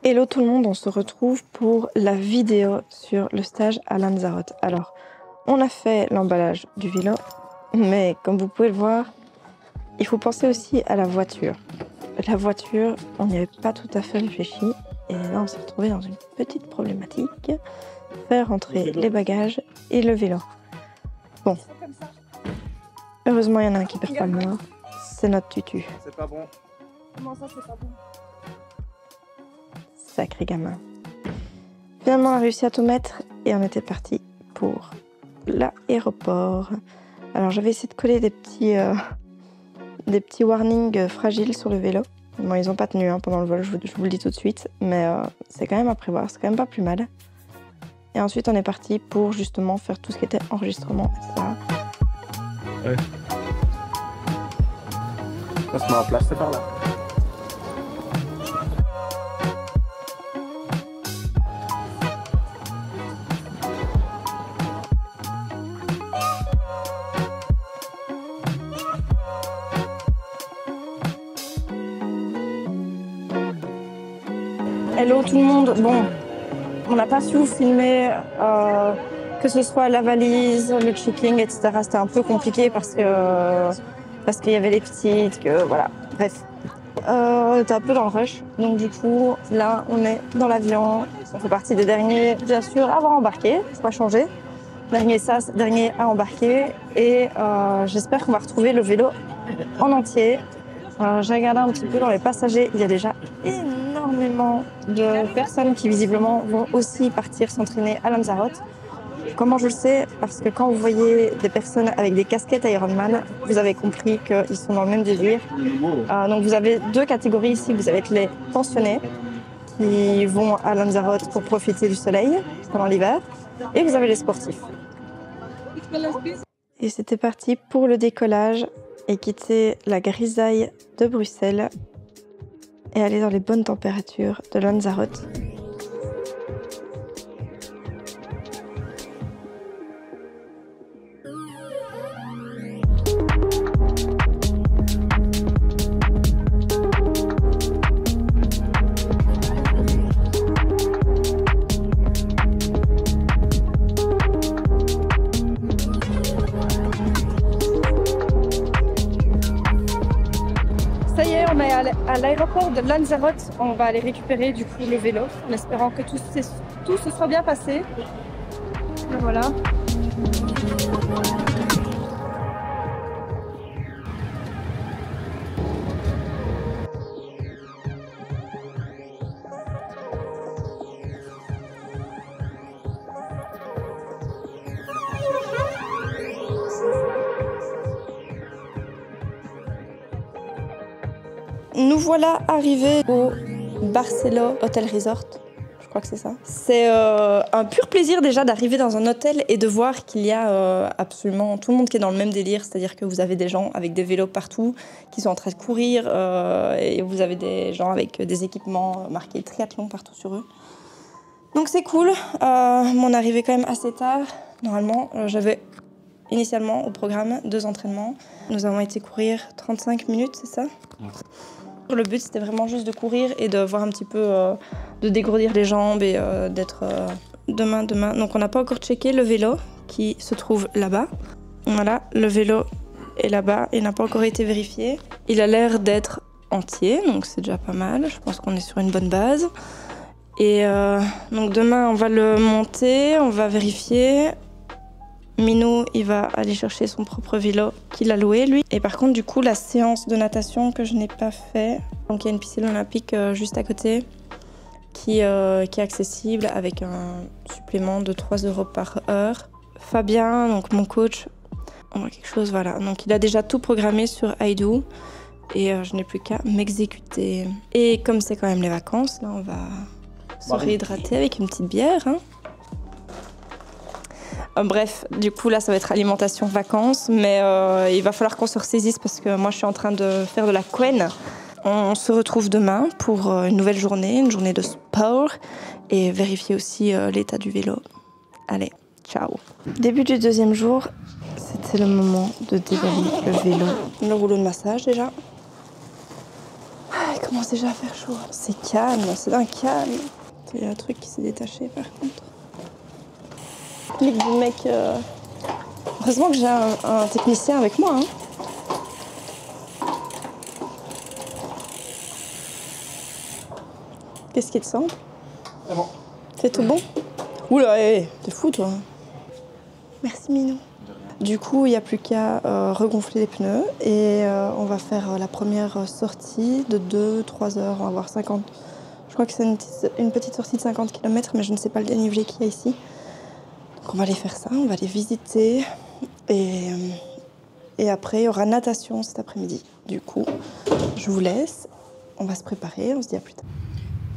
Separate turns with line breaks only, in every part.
Hello tout le monde, on se retrouve pour la vidéo sur le stage à Lanzarote. Alors, on a fait l'emballage du vélo, mais comme vous pouvez le voir, il faut penser aussi à la voiture. La voiture, on n'y avait pas tout à fait réfléchi, et là on s'est retrouvé dans une petite problématique, faire rentrer les bagages et le vélo. Bon, heureusement il y en a un qui perd pas le nord, c'est notre tutu.
C'est pas bon.
Comment ça, c'est pas bon?
Sacré gamin. Finalement, on a réussi à tout mettre et on était parti pour l'aéroport. Alors, j'avais essayé de coller des petits warnings fragiles sur le vélo. Bon, ils n'ont pas tenu pendant le vol, je vous le dis tout de suite, mais c'est quand même à prévoir, c'est quand même pas plus mal. Et ensuite, on est parti pour justement faire tout ce qui était enregistrement, etc.
Ouais. Ça se met en place, c'est par là.
Hello tout le monde, bon, on n'a pas su vous filmer, que ce soit la valise, le checking, etc. C'était un peu compliqué parce qu'il y avait les petites, que voilà, bref. On était un peu dans le rush, donc du coup, là, on est dans l'avion. On fait partie des derniers, bien sûr, à avoir embarqué, faut pas changer. Dernier à embarquer, et j'espère qu'on va retrouver le vélo en entier. J'ai regardé un petit peu dans les passagers, il y a déjà énormément de personnes qui visiblement vont aussi partir s'entraîner à Lanzarote. Comment je le sais? Parce que quand vous voyez des personnes avec des casquettes Ironman, vous avez compris qu'ils sont dans le même délire. Donc vous avez deux catégories ici, vous avez les pensionnés qui vont à Lanzarote pour profiter du soleil pendant l'hiver, et vous avez les sportifs. Et c'était parti pour le décollage et quitter la grisaille de Bruxelles et aller dans les bonnes températures de Lanzarote. Ça y est, on est à l'aéroport de Lanzarote. On va aller récupérer du coup le vélo en espérant que tout se soit bien passé. Et voilà. Nous voilà arrivés au Barcelo Hotel Resort. Je crois que c'est ça. C'est un pur plaisir déjà d'arriver dans un hôtel et de voir qu'il y a absolument tout le monde qui est dans le même délire. C'est-à-dire que vous avez des gens avec des vélos partout qui sont en train de courir et vous avez des gens avec des équipements marqués triathlon partout sur eux. Donc c'est cool. On est arrivé quand même assez tard. Normalement, j'avais initialement au programme 2 entraînements. Nous avons été courir 35 minutes, c'est ça ? Ouais. Le but, c'était vraiment juste de courir et de voir un petit peu, de dégourdir les jambes et d'être demain. Donc on n'a pas encore checké le vélo qui se trouve là-bas. Voilà, le vélo est là-bas, il n'a pas encore été vérifié. Il a l'air d'être entier, donc c'est déjà pas mal. Je pense qu'on est sur une bonne base. Et donc demain, on va le monter, on va vérifier. Minou, il va aller chercher son propre vélo qu'il a loué, lui. Et par contre, du coup, la séance de natation que je n'ai pas fait, donc il y a une piscine olympique juste à côté qui est accessible avec un supplément de 3 € par heure. Fabien, donc mon coach, on voit quelque chose, voilà. Donc il a déjà tout programmé sur iDo et je n'ai plus qu'à m'exécuter. Et comme c'est quand même les vacances, là, on va se réhydrater avec une petite bière, hein. Bref, du coup là ça va être alimentation vacances, mais il va falloir qu'on se ressaisisse parce que moi je suis en train de faire de la couenne. On se retrouve demain pour une nouvelle journée, une journée de sport et vérifier aussi l'état du vélo. Allez, ciao. Début du 2e jour, c'était le moment de déballer le vélo. Le rouleau de massage déjà. commence déjà à faire chaud. C'est calme, c'est d'un calme. Il y a un truc qui s'est détaché par contre. Clic du mec. Heureusement que j'ai un technicien avec moi. Hein. Qu'est-ce qui te semble?
C'est bon.
C'est tout bon? Oula, t'es fou toi. Merci Minou. Du coup, il n'y a plus qu'à regonfler les pneus et on va faire la première sortie de 2-3 heures. On va avoir 50. Je crois que c'est une petite sortie de 50 km, mais je ne sais pas le dénivelé qu'il y a ici. Donc on va aller faire ça, on va aller visiter et après il y aura natation cet après-midi. Du coup, je vous laisse, on va se préparer, on se dit à plus tard.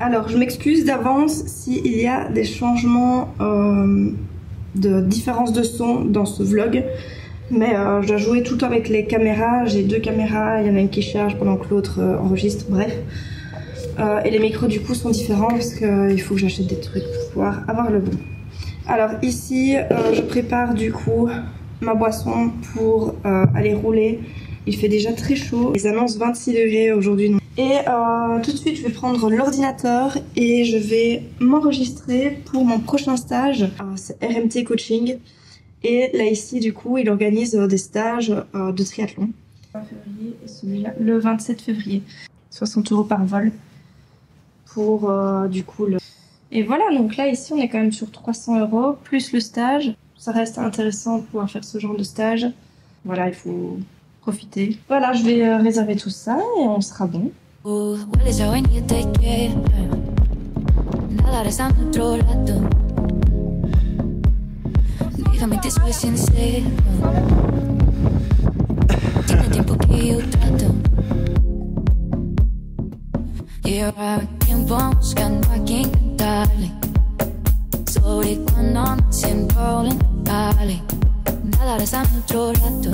Alors, je m'excuse d'avance s'il y a des changements de différence de son dans ce vlog. Mais je dois jouer tout avec les caméras. J'ai 2 caméras, il y en a une qui charge pendant que l'autre enregistre, bref. Et les micros du coup sont différents parce qu'il faut que j'achète des trucs pour pouvoir avoir le bon. Alors ici, je prépare du coup ma boisson pour aller rouler. Il fait déjà très chaud. Ils annoncent 26 degrés aujourd'hui. Et tout de suite, je vais prendre l'ordinateur et je vais m'enregistrer pour mon prochain stage. C'est RMT Coaching. Et là, ici, du coup, il organise des stages de triathlon. Le 20 février et celui-là, le 27 février. 60 € par vol pour du coup le... Et voilà, donc là, ici, on est quand même sur 300 € plus le stage. Ça reste intéressant de pouvoir faire ce genre de stage. Voilà, il faut profiter. Voilà, je vais réserver tout ça et on sera bon. Déjame te soy sincero. Tiene tiempo que yo trato. Lleva tiempo buscando a quien cantarle sobre cuando me siento vulnerable. Nada rezando otro rato.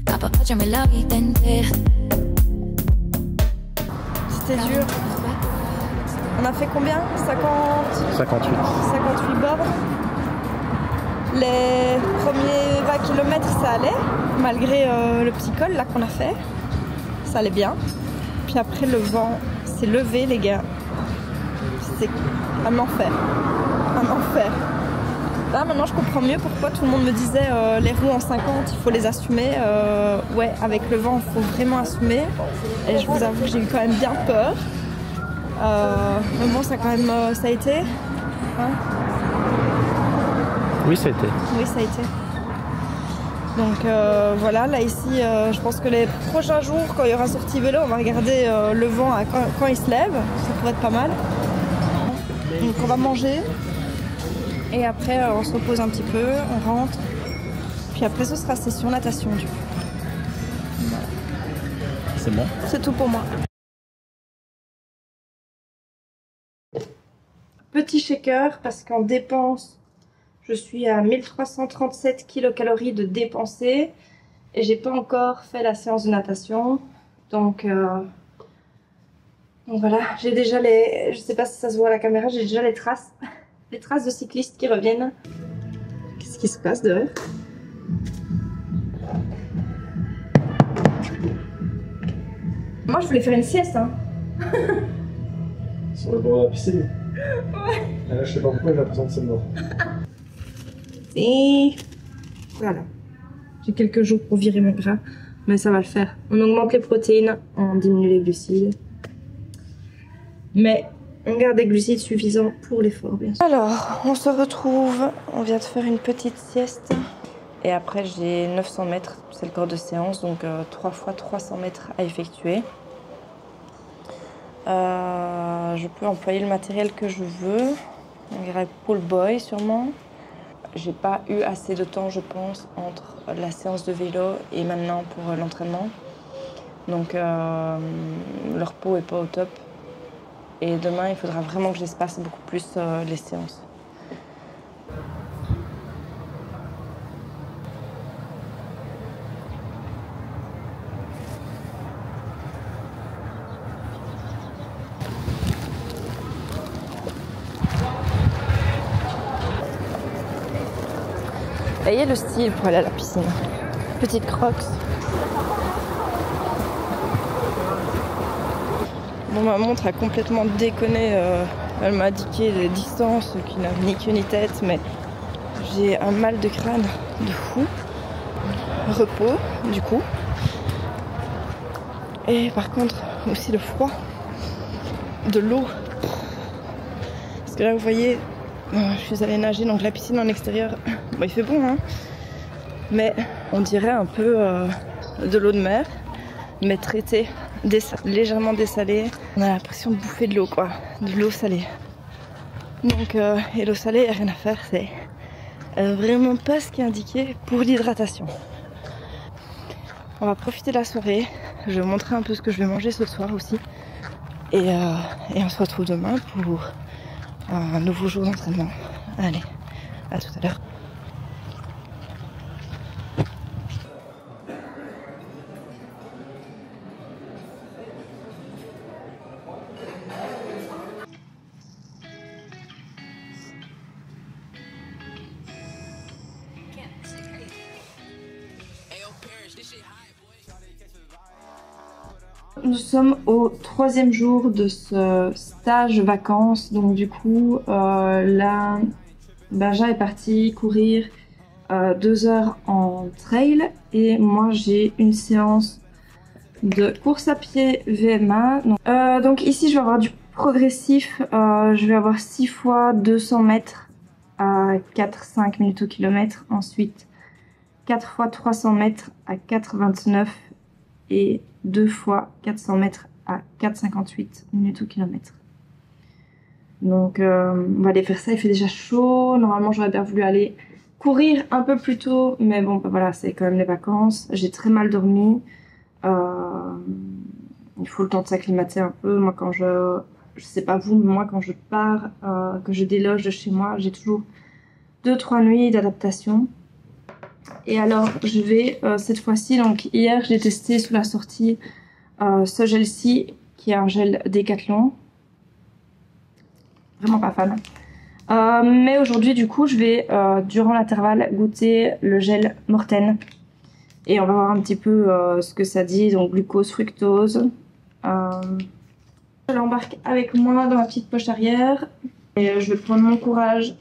Apapáchame la vida entera. C'était dur. On a fait combien?
58
bornes. Les premiers 20 km ça allait, malgré le petit col là qu'on a fait. Ça allait bien. Puis après le vent s'est levé les gars. C'est un enfer. Un enfer. Là maintenant je comprends mieux pourquoi tout le monde me disait les roues en 50 il faut les assumer. Ouais, avec le vent il faut vraiment assumer. Et je vous avoue que j'ai eu quand même bien peur. Mais bon, ça quand même, ça a été. Hein?
Oui, ça a été.
Oui, ça a été. Donc voilà, là ici, je pense que les prochains jours, quand il y aura sortie vélo, on va regarder le vent quand il se lève. Ça pourrait être pas mal. Donc on va manger. Et après, on se repose un petit peu, on rentre. Puis après, ce sera session natation du coup. Voilà.
C'est bon?
C'est tout pour moi. Petit shaker parce qu'en dépense, je suis à 1337 kcal de dépensées et j'ai pas encore fait la séance de natation. Donc voilà, j'ai déjà les... Je sais pas si ça se voit à la caméra, j'ai déjà les traces de cyclistes qui reviennent. Qu'est-ce qui se passe dehors? Moi je voulais faire une sieste hein.
Sur le bord de la piscine.
Ouais.
Là, je sais pas pourquoi j'ai l'impression que c'est mort.
Et voilà. J'ai quelques jours pour virer mon gras, mais ça va le faire. On augmente les protéines, on diminue les glucides. Mais on garde des glucides suffisants pour l'effort, bien sûr. Alors, on se retrouve. On vient de faire une petite sieste. Et après, j'ai 900 mètres. C'est le corps de séance, donc 3 fois 300 mètres à effectuer. Je peux employer le matériel que je veux. On dirait pull boy sûrement. J'ai pas eu assez de temps, je pense, entre la séance de vélo et maintenant pour l'entraînement. Donc le repos est pas au top. Et demain, il faudra vraiment que j'espace beaucoup plus les séances. Ayez le style pour aller à la piscine. Petite crocs. Bon, ma montre a complètement déconné. Elle m'a indiqué des distances qui n'avaient ni queue ni tête, mais j'ai un mal de crâne de fou. Repos, du coup. Et par contre, aussi le froid de l'eau. Parce que là, vous voyez, je suis allée nager, donc la piscine en extérieur, bon, il fait bon, hein, mais on dirait un peu de l'eau de mer, mais traitée, légèrement dessalée. On a l'impression de bouffer de l'eau, quoi, de l'eau salée. Donc, et l'eau salée, il n'y a rien à faire, c'est vraiment pas ce qui est indiqué pour l'hydratation. On va profiter de la soirée. Je vais vous montrer un peu ce que je vais manger ce soir aussi. Et on se retrouve demain pour un nouveau jour d'entraînement. Allez, à tout à l'heure. Nous sommes au 3e jour de ce stage vacances, donc du coup là Benja est parti courir 2 heures en trail et moi j'ai une séance de course à pied VMA. Donc ici je vais avoir du progressif, je vais avoir 6 fois 200 mètres à 4,5 minutes au kilomètre, ensuite 4 fois 300 mètres à 4,29 et 2 fois 400 mètres à 4,58 minutes au kilomètre. Donc on va aller faire ça, il fait déjà chaud. Normalement j'aurais bien voulu aller courir un peu plus tôt, mais bon bah voilà, c'est quand même les vacances. J'ai très mal dormi. Il faut le temps de s'acclimater un peu. Moi quand je sais pas vous, mais moi quand je pars, que je déloge de chez moi, j'ai toujours 2-3 nuits d'adaptation. Et alors je vais cette fois-ci, donc hier je l'ai testé sous la sortie, ce gel-ci qui est un gel Décathlon. Vraiment pas fan. Mais aujourd'hui du coup je vais durant l'intervalle goûter le gel Morten. Et on va voir un petit peu ce que ça dit, donc glucose, fructose. Je l'embarque avec moi dans ma petite poche arrière. Et je vais prendre mon courage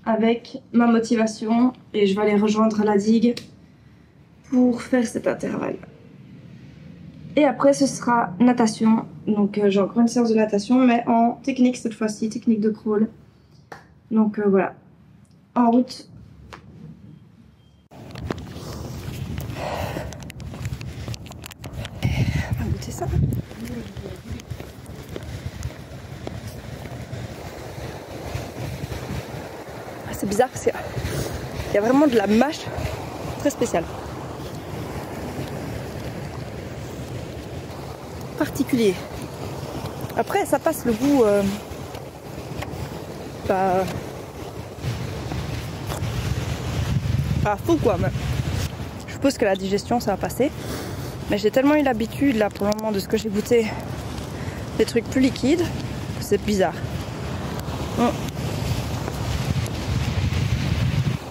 avec ma motivation et je vais aller rejoindre la digue pour faire cet intervalle. Et après ce sera natation, donc j'ai encore une séance de natation mais en technique cette fois-ci, technique de crawl. Donc voilà, en route. On va goûter ça. C'est bizarre parce qu'il y a vraiment de la mâche très spéciale. Particulier. Après ça passe le goût pas fou quoi, mais je suppose que la digestion ça va passer, mais j'ai tellement eu l'habitude là pour le moment de ce que j'ai goûté des trucs plus liquides que c'est bizarre.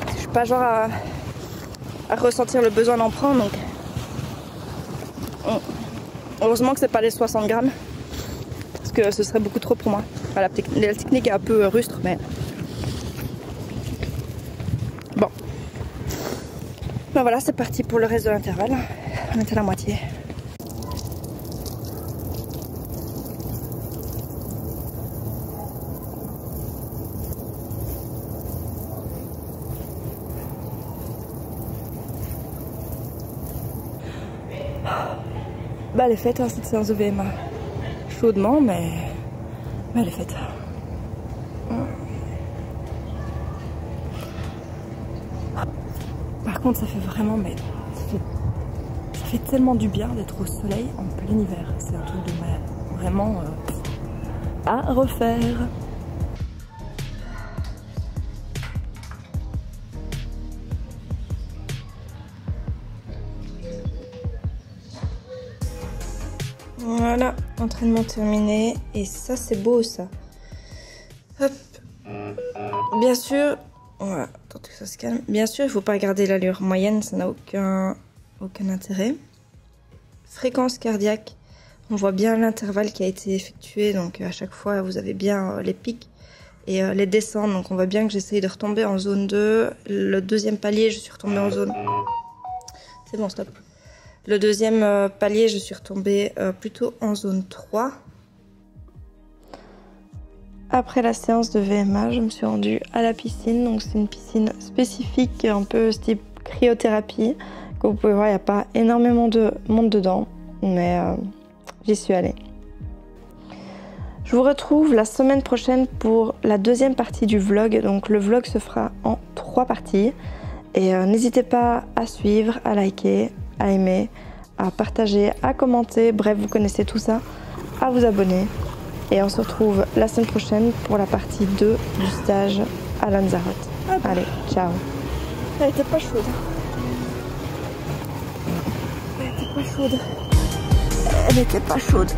Je suis pas genre à ressentir le besoin d'en prendre, donc heureusement que c'est pas les 60 grammes parce que ce serait beaucoup trop pour moi. Enfin, la technique est un peu rustre, mais bon. Ben voilà, c'est parti pour le reste de l'intervalle. On est à la moitié. Bah elle est faite hein, cette séance de VMA. Chaudement mais elle est faite. Par contre ça fait vraiment, mais ça fait tellement du bien d'être au soleil en plein hiver. C'est un truc de malade. Vraiment à refaire. Voilà, entraînement terminé. Et ça, c'est beau, ça. Hop. Bien sûr, voilà, attendez que ça se calme. Bien sûr, il ne faut pas garder l'allure moyenne, ça n'a aucun intérêt. Fréquence cardiaque On voit bien l'intervalle qui a été effectué, donc à chaque fois vous avez bien les pics et les descentes, donc on voit bien que j'essaye de retomber en zone 2. Le deuxième palier, je suis retombée en zone... C'est bon, stop. Le deuxième palier, je suis retombée plutôt en zone 3. Après la séance de VMA, je me suis rendue à la piscine, donc c'est une piscine spécifique, un peu type cryothérapie. Comme vous pouvez voir, il n'y a pas énormément de monde dedans, mais j'y suis allée. Je vous retrouve la semaine prochaine pour la deuxième partie du vlog. Donc le vlog se fera en 3 parties. Et n'hésitez pas à suivre, à liker, à aimer, à partager, à commenter. Bref, vous connaissez tout ça. À vous abonner. Et on se retrouve la semaine prochaine pour la partie 2 du stage à Lanzarote. Allez, ciao.
Elle était pas chaude. Elle était pas chaude. Elle était pas chaude.